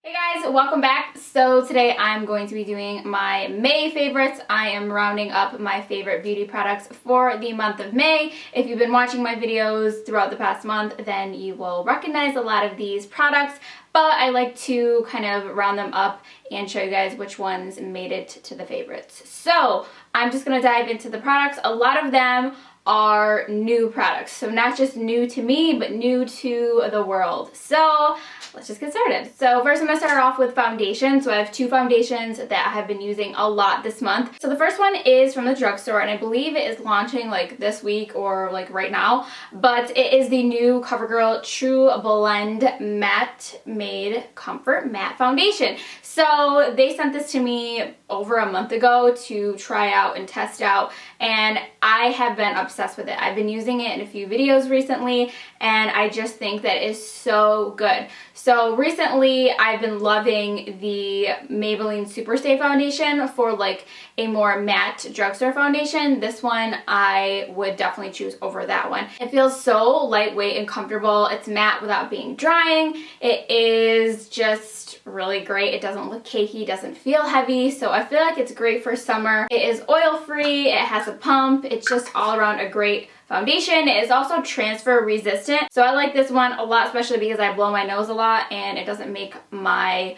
Hey guys, welcome back. So today I'm going to be doing my May favorites. I am rounding up my favorite beauty products for the month of May. If you've been watching my videos throughout the past month, then you will recognize a lot of these products, but I like to kind of round them up and show you guys which ones made it to the favorites. So I'm just going to dive into the products. A lot of them are new products, so not just new to me, but new to the world. So let's just get started. So first I'm going to start off with foundation. So I have two foundations that I have been using a lot this month. So the first one is from the drugstore, and I believe it is launching like this week or like right now, but it is the new COVERGIRL True Blend Matte Made Comfort Matte Foundation. So they sent this to me over a month ago to try out and test out, and I have been obsessed with it. I've been using it in a few videos recently, and I just think that it is so good. So recently I've been loving the Maybelline Superstay foundation for like a more matte drugstore foundation. This one I would definitely choose over that one. It feels so lightweight and comfortable. It's matte without being drying. It is just really great. It doesn't look cakey, doesn't feel heavy, so I feel like it's great for summer. It is oil free, it has a pump, it's just all around a great foundation. It is also transfer resistant, so I like this one a lot, especially because I blow my nose a lot and it doesn't make my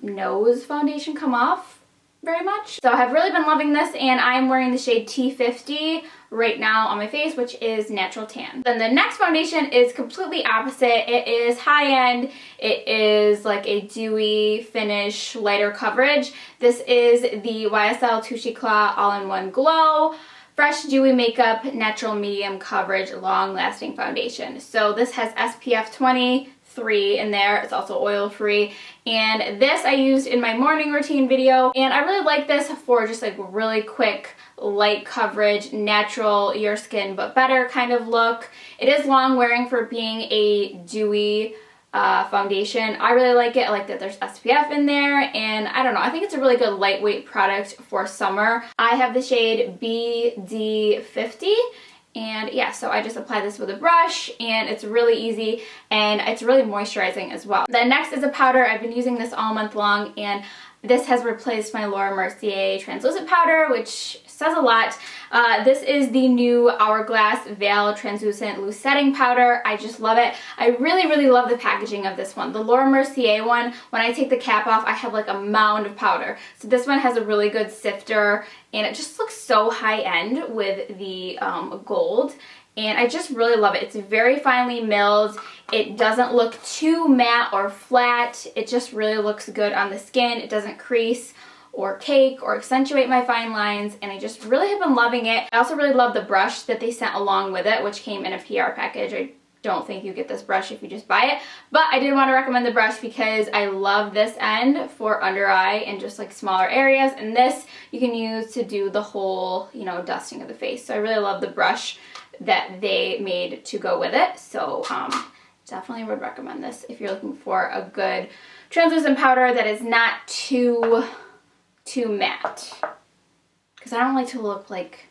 nose foundation come off very much. So I have really been loving this, and I'm wearing the shade T50 right now on my face, which is natural tan. Then the next foundation is completely opposite. It is high-end. It is like a dewy finish, lighter coverage. This is the YSL Touche ECLAT All-in-One Glow Fresh Dewy Makeup Natural Medium Coverage Long-Lasting Foundation. So this has SPF 20 in there. It's also oil free, and this I used in my morning routine video, and I really like this for just like really quick light coverage, natural your skin but better kind of look. It is long wearing for being a dewy foundation. I really like it. I like that there's SPF in there, and I don't know, I think it's a really good lightweight product for summer. I have the shade BD50. And yeah, so I just apply this with a brush, and it's really easy, and it's really moisturizing as well. Then next is a powder. I've been using this all month long, and this has replaced my Laura Mercier translucent powder, which says a lot. This is the new Hourglass Veil Translucent Loose Setting Powder. I just love it. I really love the packaging of this one. The Laura Mercier one, when I take the cap off, I have like a mound of powder. So this one has a really good sifter, and it just looks so high-end with the gold. And I just really love it. It's very finely milled. It doesn't look too matte or flat. It just really looks good on the skin. It doesn't crease or cake or accentuate my fine lines, and I just really have been loving it. I also really love the brush that they sent along with it, which came in a PR package. I don't think you get this brush if you just buy it, but I did want to recommend the brush because I love this end for under eye and just like smaller areas, and this you can use to do the whole, you know, dusting of the face. So I really love the brush that they made to go with it. So definitely would recommend this if you're looking for a good translucent powder that is not too matte, because I don't like to look like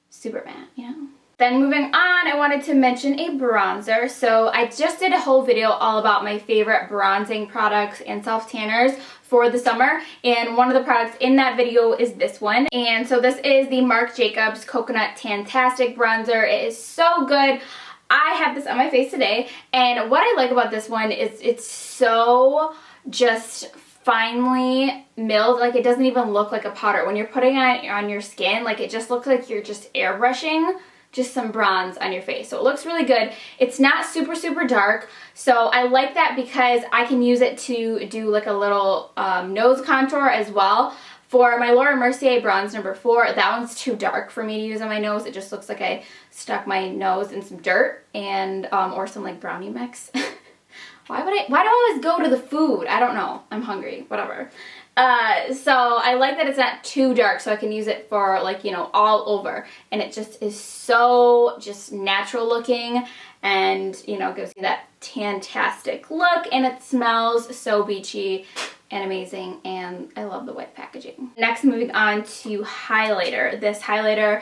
super matte, you know. Then moving on, I wanted to mention a bronzer. So I just did a whole video all about my favorite bronzing products and self-tanners for the summer, and one of the products in that video is this one. And so this is the Marc Jacobs Coconut Tantastic Bronzer. It is so good. I have this on my face today, and what I like about this one is it's so just finely milled. Like, it doesn't even look like a powder. When you're putting it on your skin, like, it just looks like you're just airbrushing just some bronze on your face. So it looks really good. It's not super dark, so I like that because I can use it to do like a little nose contour as well. For my Laura Mercier bronze number 4, that one's too dark for me to use on my nose. It just looks like I stuck my nose in some dirt and or some like brownie mix. Why do I always go to the food? I don't know. I'm hungry. Whatever. So I like that it's not too dark, so I can use it for like, you know, all over. And it just is so just natural looking, and, you know, gives you that tantastic look, and it smells so beachy and amazing, and I love the white packaging. Next, moving on to highlighter. This highlighter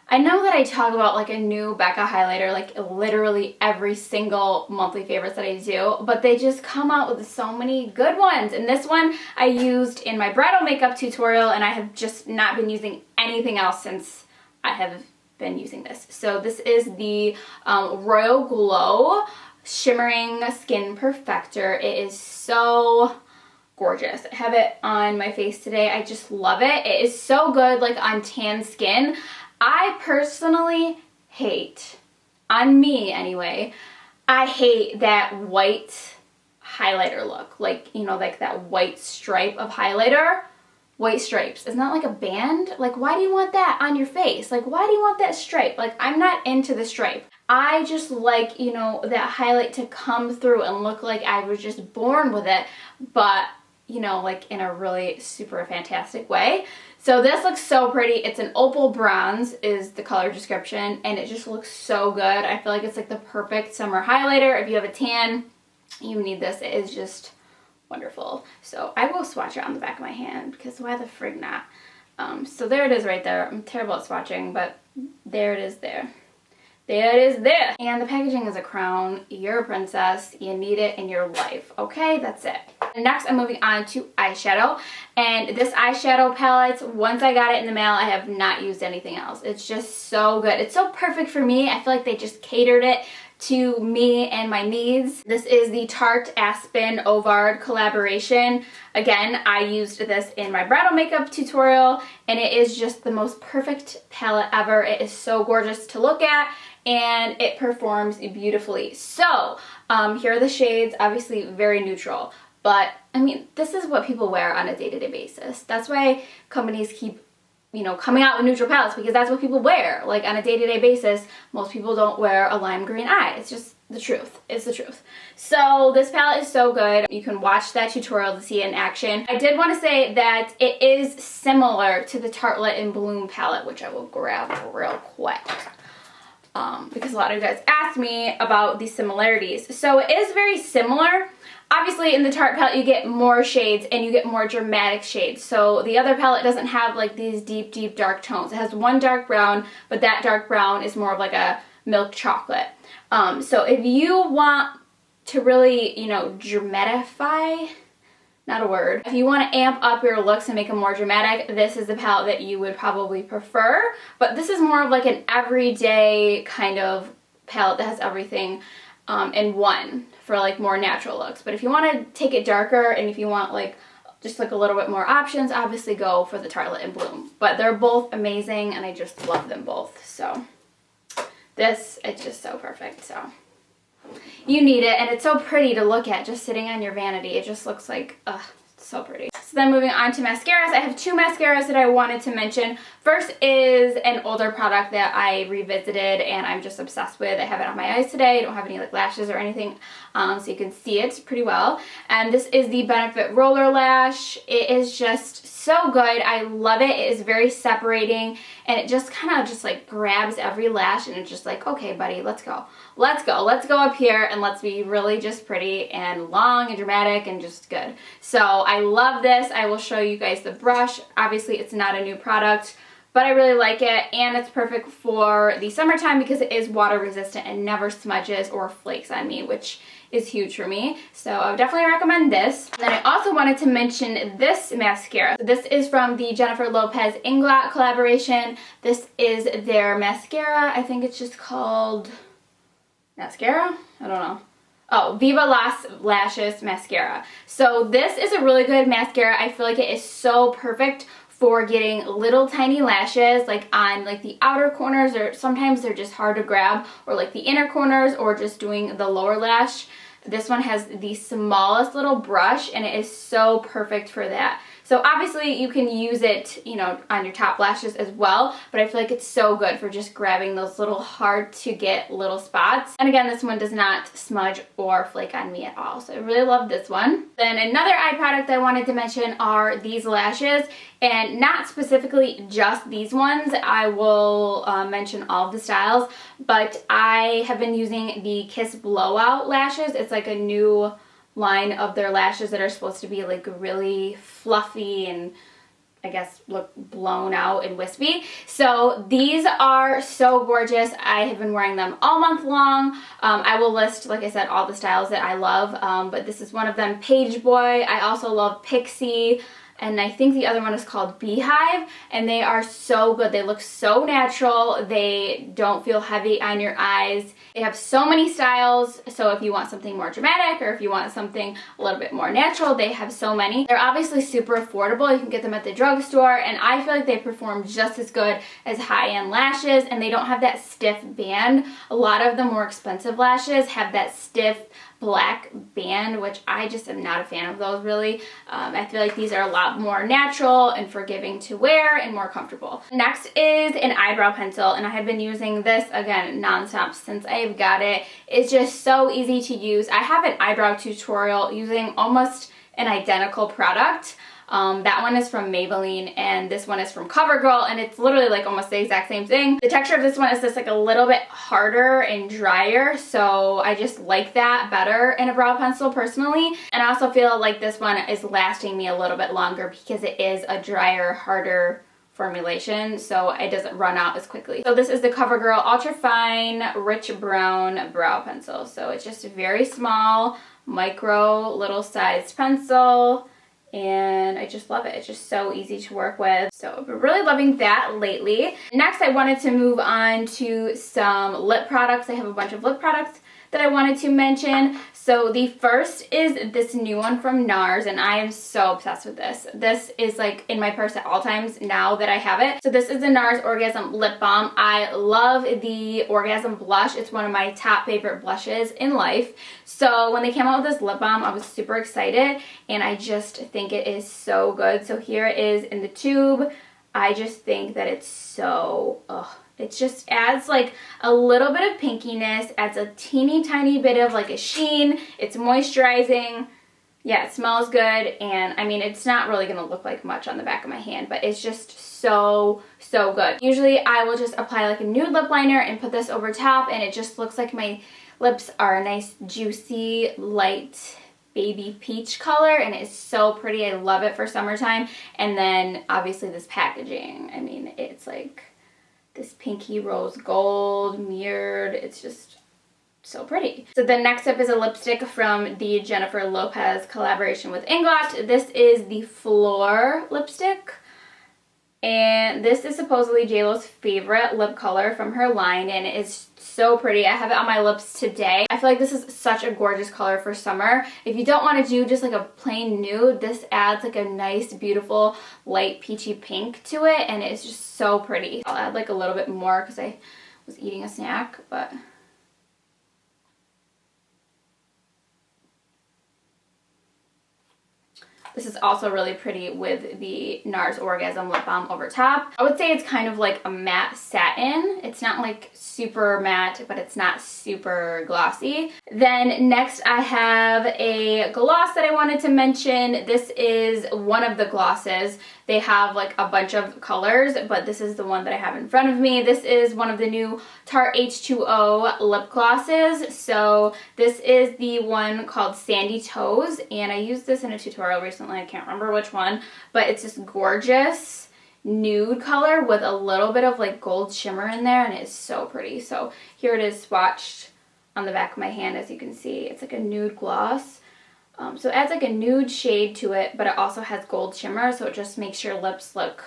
I know that I talk about like a new BECCA highlighter like literally every single monthly favorites that I do, but they just come out with so many good ones. And this one I used in my bridal makeup tutorial, and I have just not been using anything else since I have been using this. So this is the Royal Glow Shimmering Skin Perfector. It is so gorgeous. I have it on my face today. I just love it. It is so good like on tan skin. I personally hate, on me anyway, I hate that white highlighter look. Like, you know, like that white stripe of highlighter. White stripes. Isn't that like a band? Like, why do you want that on your face? Like, why do you want that stripe? Like, I'm not into the stripe. I just like, you know, that highlight to come through and look like I was just born with it, but, you know, like in a really super fantastic way. So this looks so pretty. It's an opal bronze is the color description, and it just looks so good. I feel like it's like the perfect summer highlighter. If you have a tan, you need this. It is just wonderful. So I will swatch it on the back of my hand because why the frig not? So there it is right there. I'm terrible at swatching, but there it is there. There it is there. And the packaging is a crown. You're a princess. You need it in your life. Okay, that's it. And next, I'm moving on to eyeshadow. And this eyeshadow palette, once I got it in the mail, I have not used anything else. It's just so good. It's so perfect for me. I feel like they just catered it to me and my needs. This is the Tarte ASPYN OVARD collaboration. Again, I used this in my bridal makeup tutorial, and it is just the most perfect palette ever. It is so gorgeous to look at, and it performs beautifully. So, here are the shades, obviously very neutral, but I mean, this is what people wear on a day-to-day basis. That's why companies keep, you know, coming out with neutral palettes, because that's what people wear. Like on a day-to-day basis, most people don't wear a lime green eye. It's just the truth. It's the truth. So this palette is so good. You can watch that tutorial to see it in action. I did want to say that it is similar to the Tartelette in Bloom palette, which I will grab real quick. Because a lot of you guys asked me about the similarities. So it is very similar. Obviously in the Tarte palette you get more shades and you get more dramatic shades. So the other palette doesn't have like these deep, deep dark tones. It has one dark brown, but that dark brown is more of like a milk chocolate. So if you want to really, you know, dramatify, not a word. If you want to amp up your looks and make them more dramatic, this is the palette that you would probably prefer. But this is more of like an everyday kind of palette that has everything in one for like more natural looks. But if you want to take it darker and if you want like just like a little bit more options, obviously go for the Tartelette in Bloom. But they're both amazing and I just love them both. So this is just so perfect. So you need it, and it's so pretty to look at just sitting on your vanity. It just looks like, ugh, so pretty. So then moving on to mascaras, I have two mascaras that I wanted to mention. First is an older product that I revisited and I'm just obsessed with. I have it on my eyes today. I don't have any like lashes or anything, so you can see it pretty well. And this is the Benefit Roller Lash. It is just so good. I love it. It is very separating, and it just kind of just like grabs every lash, and it's just like, okay buddy, let's go. Let's go. Let's go up here and let's be really just pretty and long and dramatic and just good. So I love this. I will show you guys the brush. Obviously it's not a new product, but I really like it, and it's perfect for the summertime because it is water resistant and never smudges or flakes on me, which is huge for me. So I would definitely recommend this. And then I also wanted to mention this mascara. This is from the Jennifer Lopez INGLOT collaboration. This is their mascara. I think it's just called mascara? I don't know. Oh, Viva Lashes mascara. So this is a really good mascara. I feel like it is so perfect for getting little tiny lashes like on like the outer corners, or sometimes they're just hard to grab, or like the inner corners, or just doing the lower lash. This one has the smallest little brush, and it is so perfect for that. So obviously you can use it, you know, on your top lashes as well, but I feel like it's so good for just grabbing those little hard to get little spots. And again, this one does not smudge or flake on me at all. So I really love this one. Then another eye product I wanted to mention are these lashes, and not specifically just these ones. I will mention all of the styles, but I have been using the Kiss Blowout lashes. It's like a new line of their lashes that are supposed to be like really fluffy, and I guess, look blown out and wispy. So these are so gorgeous. I have been wearing them all month long. I will list, like I said, all the styles that I love, but this is one of them, Pageboy. I also love Pixie, and I think the other one is called BEEHIVE, and they are so good. They look so natural. They don't feel heavy on your eyes. They have so many styles, so if you want something more dramatic or if you want something a little bit more natural, they have so many. They're obviously super affordable. You can get them at the drugstore, and I feel like they perform just as good as high-end lashes, and they don't have that stiff band. A lot of the more expensive lashes have that stiff black band, which I just am not a fan of those, really. I feel like these are a lot more natural and forgiving to wear and more comfortable. Next is an eyebrow pencil, and I have been using this, again, nonstop since I've got it. It's just so easy to use. I have an eyebrow tutorial using almost an identical product. That one is from Maybelline, and this one is from COVERGIRL, and it's literally like almost the exact same thing. The texture of this one is just like a little bit harder and drier, so I just like that better in a brow pencil personally. And I also feel like this one is lasting me a little bit longer because it is a drier, harder formulation, so it doesn't run out as quickly. So this is the COVERGIRL Ultra Fine Rich Brown Brow Pencil. So it's just a very small, micro, little sized pencil, and I just love it. It's just so easy to work with. So I've been really loving that lately. Next, I wanted to move on to some lip products. I have a bunch of lip products that I wanted to mention. So the first is this new one from NARS, and I am so obsessed with this. This is like in my purse at all times now that I have it. So this is the NARS Orgasm Lip Balm. I love the Orgasm blush. It's one of my top favorite blushes in life. So when they came out with this lip balm, I was super excited, and I just think it is so good. So here it is in the tube. I just think that it's so, it just adds like a little bit of pinkiness, adds a teeny tiny bit of like a sheen. It's moisturizing. Yeah, it smells good, and I mean, it's not really gonna look like much on the back of my hand, but it's just so, so good. Usually I will just apply like a nude lip liner and put this over top, and it just looks like my lips are a nice, juicy, light baby peach color, and it's so pretty. I love it for summertime. And then obviously this packaging, I mean, it's like this pinky rose gold mirrored. It's just so pretty. So the next up is a lipstick from the Jennifer Lopez collaboration with INGLOT. This is the FLOR lipstick, and this is supposedly JLo's favorite lip color from her line, and it's so pretty. I have it on my lips today. I feel like this is such a gorgeous color for summer. If you don't want to do just like a plain nude, this adds like a nice, beautiful, light peachy pink to it, and it's just so pretty. I'll add like a little bit more because I was eating a snack, but this is also really pretty with the NARS Orgasm Lip Balm over top. I would say it's kind of like a matte satin. It's not like super matte, but it's not super glossy. Then next I have a gloss that I wanted to mention. This is one of the glosses. They have like a bunch of colors, but this is the one that I have in front of me. This is one of the new Tarte H2O lip glosses. So this is the one called Sandy Toes, and I used this in a tutorial recently. I can't remember which one, but it's this gorgeous nude color with a little bit of like gold shimmer in there, and it's so pretty. So here it is swatched on the back of my hand. As you can see, it's like a nude gloss. So it adds like a nude shade to it, but it also has gold shimmer, so it just makes your lips look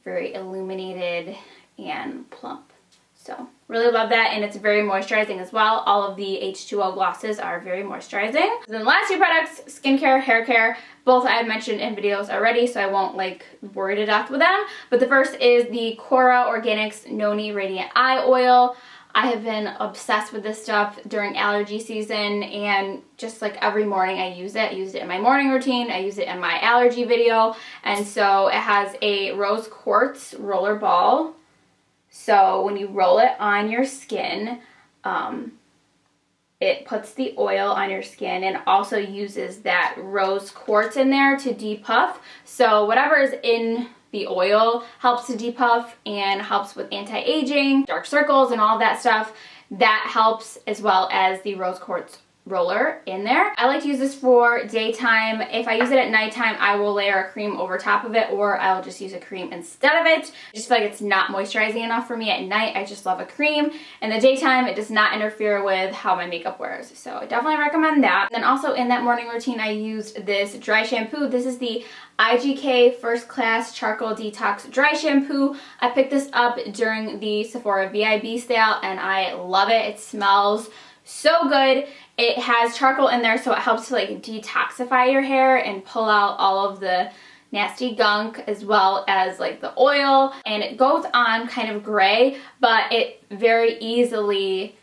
very illuminated and plump. So really love that, and it's very moisturizing as well. All of the H2O glosses are very moisturizing. Then the last two products, skincare, hair care, both I have mentioned in videos already, so I won't like worry to death with them. But the first is the KORA Organics Noni Radiant Eye Oil. I have been obsessed with this stuff during allergy season, and just like every morning I use it. I use it in my morning routine, I use it in my allergy video, and so it has a rose quartz roller ball. So when you roll it on your skin, it puts the oil on your skin and also uses that rose quartz in there to depuff. So whatever is in the oil helps to depuff and helps with anti-aging, dark circles, and all that stuff. That helps, as well as the rose quartz roller in there. I like to use this for daytime. If I use it at nighttime, I will layer a cream over top of it, or I'll just use a cream instead of it. I just feel like it's not moisturizing enough for me at night. I just love a cream. In the daytime, it does not interfere with how my makeup wears. So I definitely recommend that. And then also in that morning routine, I used this dry shampoo. This is the IGK First Class Charcoal Detox Dry Shampoo. I picked this up during the Sephora VIB sale and I love it. It smells so good. It has charcoal in there, so it helps to like detoxify your hair and pull out all of the nasty gunk as well as like the oil. And it goes on kind of gray, but it very easily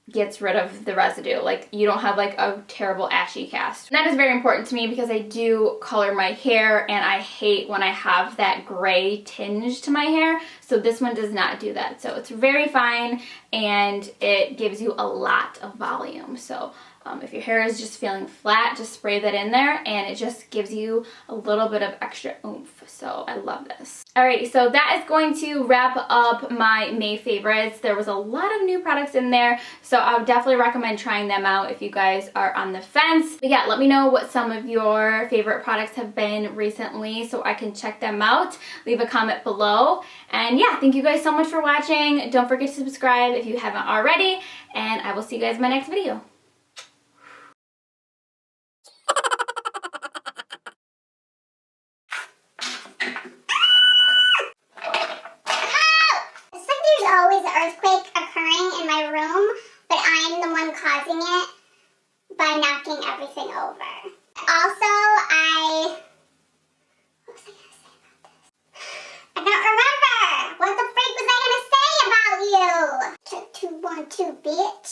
gets rid of the residue. Like you don't have like a terrible ashy cast. And that is very important to me because I do color my hair and I hate when I have that gray tinge to my hair. So this one does not do that. So it's very fine and it gives you a lot of volume. So if your hair is just feeling flat, just spray that in there and it just gives you a little bit of extra oomph. So I love this. Alright, so that is going to wrap up my May favorites. There was a lot of new products in there, so I would definitely recommend trying them out if you guys are on the fence. But yeah, let me know what some of your favorite products have been recently so I can check them out. Leave a comment below. And yeah, thank you guys so much for watching. Don't forget to subscribe if you haven't already, and I will see you guys in my next video. Always an earthquake occurring in my room, but I'm the one causing it by knocking everything over. Also, what was I gonna say about this? I don't remember! What the freak was I gonna say about you? Check 212, bitch.